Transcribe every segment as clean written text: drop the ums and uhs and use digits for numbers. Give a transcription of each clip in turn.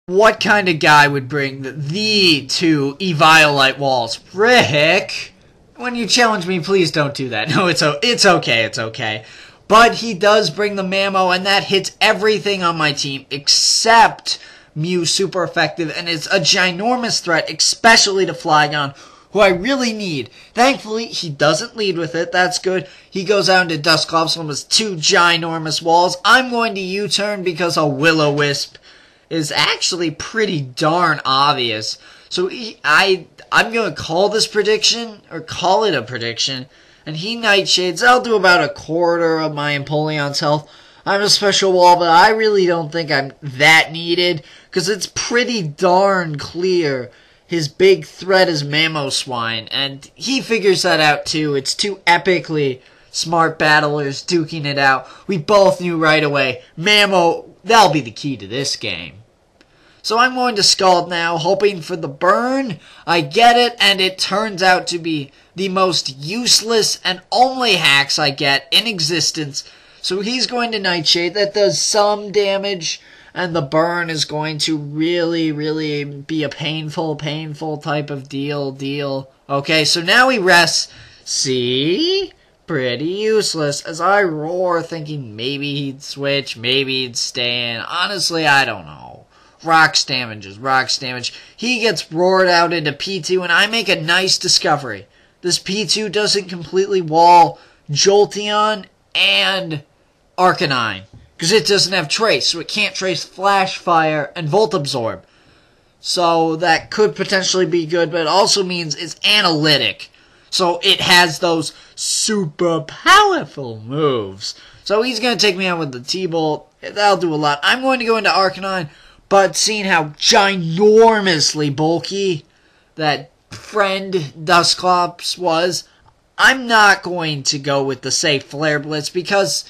What kind of guy would bring the two Eviolite walls? Rick, when you challenge me, please don't do that. No, it's okay, it's okay. But he does bring the Mammo, and that hits everything on my team except Mew super effective, and it's a ginormous threat, especially to Flygon, who I really need. Thankfully, he doesn't lead with it. That's good. He goes out into Dusclops with his two ginormous walls. I'm going to U-turn because a Will-O-Wisp is actually pretty darn obvious. So I'm going to call this prediction, or call it a prediction, and he Nightshades. I'll do about a quarter of my Empoleon's health. I'm a special wall, but I really don't think I'm that needed, because it's pretty darn clear his big threat is Mamoswine, and he figures that out too. It's two epically smart battlers duking it out. We both knew right away, Mammo, that'll be the key to this game. So I'm going to Scald now, hoping for the burn. I get it, and it turns out to be the most useless and only hacks I get in existence. So he's going to Nightshade. That does some damage, and the burn is going to really, really be a painful type of deal. Okay, so now he rests. See? Pretty useless, as I roar thinking maybe he'd switch, maybe he'd stay in. Honestly, I don't know. Rocks damage. He gets roared out into P2, and I make a nice discovery. This P2 doesn't completely wall Jolteon and Arcanine, because it doesn't have Trace, so it can't trace Flash Fire and Volt Absorb. So that could potentially be good, but it also means it's analytic. So it has those super powerful moves. So he's going to take me out with the T-Bolt. That'll do a lot. I'm going to go into Arcanine, but seeing how ginormously bulky that friend Dusclops was, I'm not going to go with the safe Flare Blitz because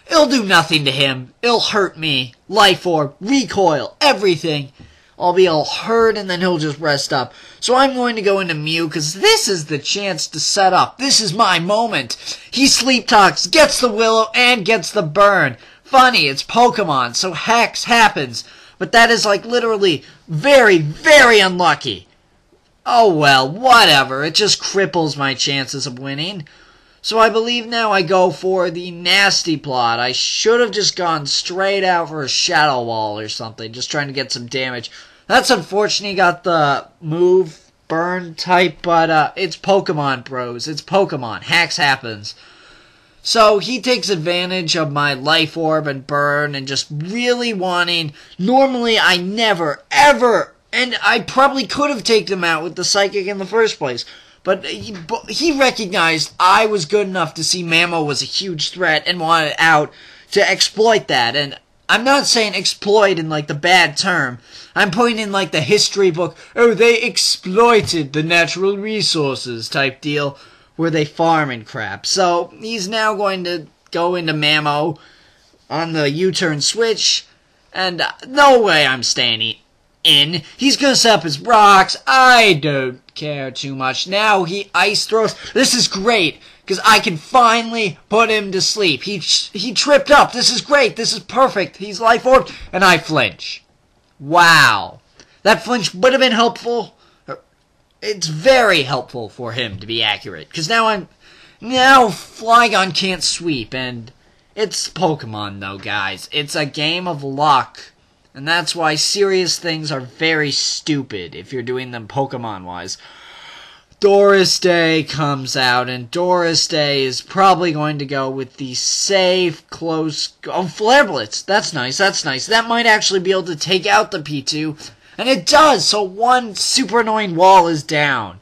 it'll do nothing to him. It'll hurt me. Life Orb, Recoil, everything. I'll be all hurt, and then he'll just rest up. So I'm going to go into Mew, because this is the chance to set up. This is my moment. He Sleep Talks, gets the Willow, and gets the burn. Funny, it's Pokemon, so Hex happens. But that is, like, literally very, very unlucky. Oh well, whatever. It just cripples my chances of winning. So I believe now I go for the nasty plot. I should have just gone straight out for a Shadow Wall or something, just trying to get some damage. That's unfortunate he got the move, burn type, but it's Pokemon, bros. It's Pokemon. Hacks happens. So he takes advantage of my Life Orb and burn and just really wanting... Normally I never, ever... And I probably could have taken him out with the Psychic in the first place. But he recognized I was good enough to see Mammo was a huge threat and wanted out to exploit that. And I'm not saying exploit in like the bad term. I'm putting in like the history book, oh, they exploited the natural resources type deal where they farm and crap. So he's now going to go into Mammo on the U-turn switch. And no way I'm staying in. He's going to set up his rocks. I don't care too much. Now he ice throws. This is great, because I can finally put him to sleep. He tripped up. This is great. This is perfect. He's Life Orbed, and I flinch. Wow. That flinch would have been helpful. It's very helpful for him to be accurate, because now Flygon can't sweep, and it's Pokemon though, guys. It's a game of luck. And that's why serious things are very stupid if you're doing them Pokemon-wise. Doris Day comes out, and Doris Day is probably going to go with the safe, close... Oh, Flare Blitz! That's nice, that's nice. That might actually be able to take out the P2. And it does, so one super annoying wall is down.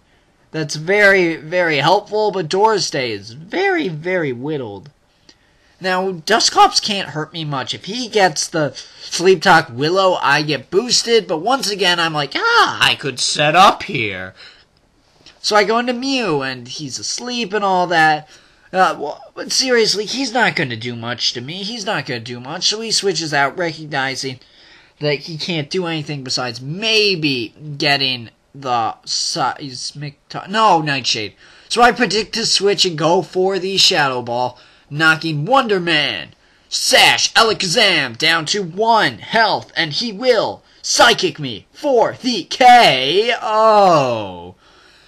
That's very, very helpful, but Doris Day is very, very whittled. Now, Dusclops can't hurt me much. If he gets the Sleep Talk Willow, I get boosted. But once again, I'm like, I could set up here. So I go into Mew, and he's asleep and all that. But seriously, he's not going to do much to me. He's not going to do much. So he switches out, recognizing that he can't do anything besides maybe getting the Seismic... No, Nightshade. So I predict to switch and go for the Shadow Ball, knocking Wonder Man, Sash, Alakazam down to 1 health, and he will Psychic me for the KO.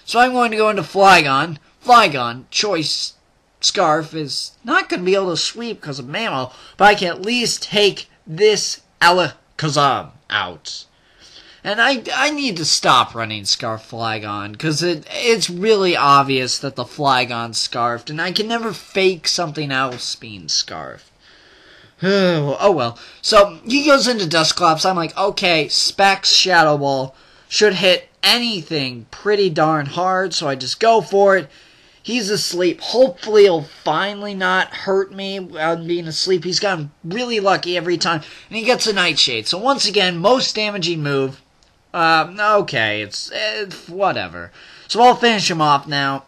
So I'm going to go into Flygon. Flygon, choice Scarf is not going to be able to sweep because of Mammo, but I can at least take this Alakazam out. And I need to stop running Scarf Flygon, because it's really obvious that the Flygon's Scarfed, and I can never fake something else being Scarfed. Oh well. So, he goes into Dusclops. I'm like, okay, Specs Shadow Ball should hit anything pretty darn hard, so I just go for it. He's asleep. Hopefully he'll finally not hurt me while being asleep. He's gotten really lucky every time, and he gets a Nightshade. So once again, most damaging move. Okay, it's whatever. So I'll finish him off now.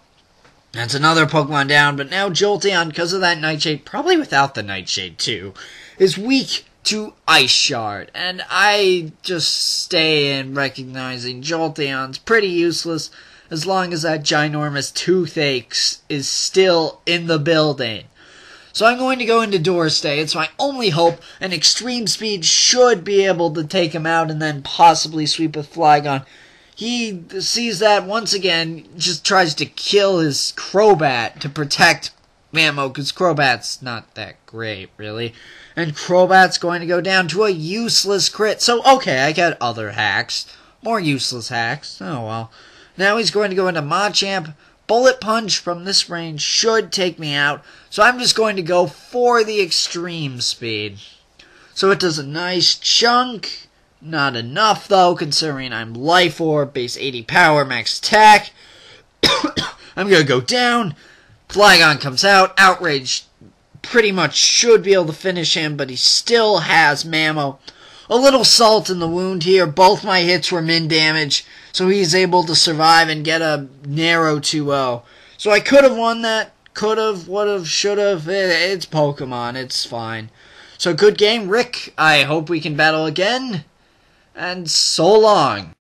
That's another Pokemon down, but now Jolteon, because of that Nightshade, probably without the Nightshade too, is weak to Ice Shard. And I just stay in recognizing Jolteon's pretty useless as long as that ginormous toothache is still in the building. So I'm going to go into Doorstay. It's my only hope, and Extreme Speed should be able to take him out and then possibly sweep with Flygon. He sees that once again, just tries to kill his Crobat to protect Mammo, because Crobat's not that great, really. And Crobat's going to go down to a useless crit. So, okay, I got other hacks. More useless hacks. Oh, well. Now he's going to go into Machamp. Bullet Punch from this range should take me out, so I'm just going to go for the Extreme Speed. So it does a nice chunk. Not enough, though, considering I'm Life Orb, base 80 power, max attack. I'm going to go down. Flygon comes out. Outrage pretty much should be able to finish him, but he still has Mammo. A little salt in the wound here. Both my hits were min damage, so he's able to survive and get a narrow 2-0. So I could have won that. Could have, would have, should have. It's Pokemon. It's fine. So good game, Rick. I hope we can battle again. And so long.